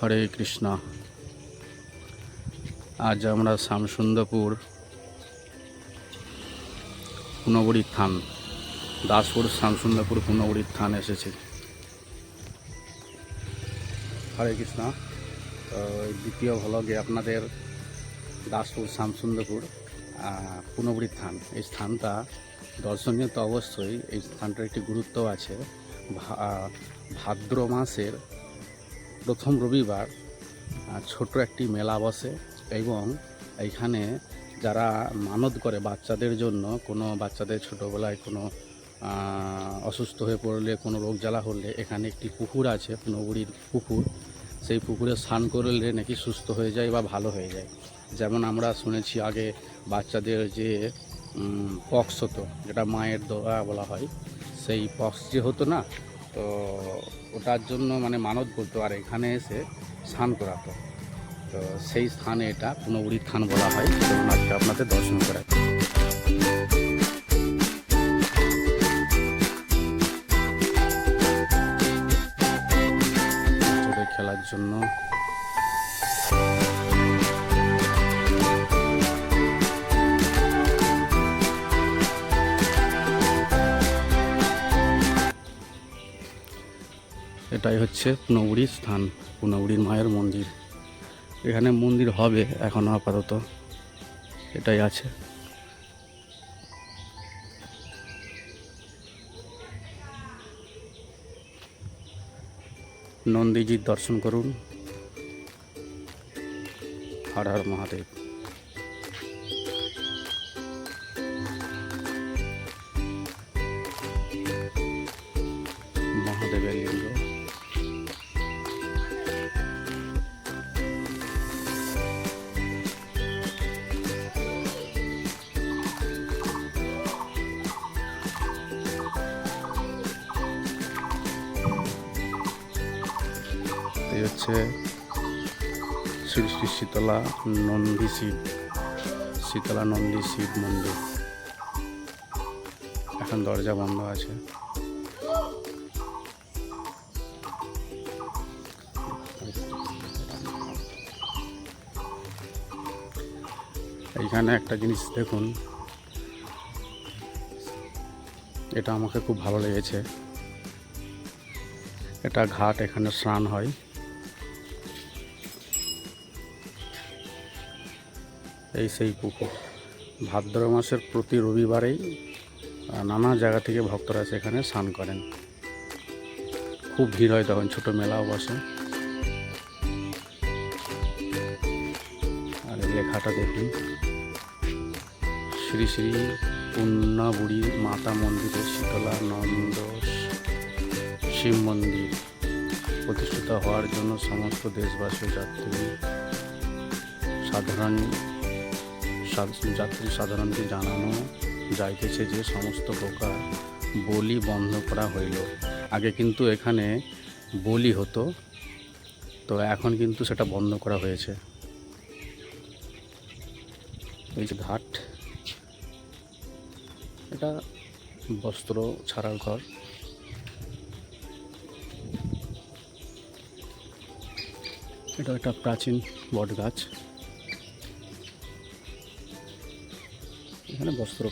হরে কৃষ্ণ। আজ আমরা শ্যামসুন্দরপুর পুনবড়ির থান, দাসপুর শ্যামসুন্দরপুর পুনবড়ির থান এসেছি। হরে কৃষ্ণ। তো দ্বিতীয় ভ্লগে আপনাদের দাসপুর শ্যামসুন্দরপুর পুনবড়ির থান, এই স্থানটা দর্শনীয় তো অবশ্যই। এই স্থানটার একটি গুরুত্ব আছে। ভাদ্র মাসের প্রথম রবিবার ছোট একটি মেলা বসে এবং এইখানে যারা মানত করে বাচ্চাদের জন্য, কোনো বাচ্চাদের ছোটোবেলায় কোনো অসুস্থ হয়ে পড়লে, কোনো রোগ জ্বালা হলে, এখানে একটি পুকুর আছে, পুনবড়ির পুকুর। সেই পুকুরে স্নান করলে নাকি সুস্থ হয়ে যায় বা ভালো হয়ে যায়। যেমন আমরা শুনেছি আগে বাচ্চাদের যে পক্স হতো, যেটা মায়ের দোয়া বলা হয়, সেই পক্স যে হতো না, তো ওটার জন্য মানে মানত করতো আর এখানে এসে স্নান করাতো। তো সেই স্থানে এটা পুনবড়ির থান বলা হয়। এবং আজকে আপনাদের দর্শন করায় বাচ্চাদের খেলার জন্য। এটাই হচ্ছে পুনবড়ির স্থান, পুনবড়ির মায়ের মন্দির। এখানে মন্দির হবে এখনো, আপাতত এটাই আছে। নন্দীজির দর্শন করুন। হর হর মহাদেব। মহাদেবের লিঙ্গ। এই হচ্ছে শ্রী শ্রী শীতলা নন্দী শিব, শীতলা নন্দী শিব মন্দির। এখন দরজা বন্ধ আছে। এইখানে একটা জিনিস দেখুন, এটা আমাকে খুব ভালো লেগেছে। এটা ঘাট, এখানে স্নান হয়। এই সেই পুকুর। ভাদ্র মাসের প্রতি রবিবারেই নানা জায়গা থেকে ভক্তরা সেখানে স্নান করেন। খুব ভিড় হয় তখন, ছোট মেলাও বসে। আর এই লেখাটা দেখুন, শ্রী শ্রী পুনবড়ি মাতা মন্দিরে শীতলা নন্দ শিব মন্দির প্রতিষ্ঠিত হওয়ার জন্য সমস্ত দেশবাসী সাধারণকে জানানো যাইতেছে যে সমস্ত প্রকার বলি বন্ধ করা হইল। আগে কিন্তু এখানে বলি হতো, তো এখন কিন্তু সেটা বন্ধ করা হয়েছে। এই যে ঘাট, এটা বস্ত্র ছাড়ার ঘর। এটা একটা প্রাচীন বট গাছ, এখানে বস্ত্র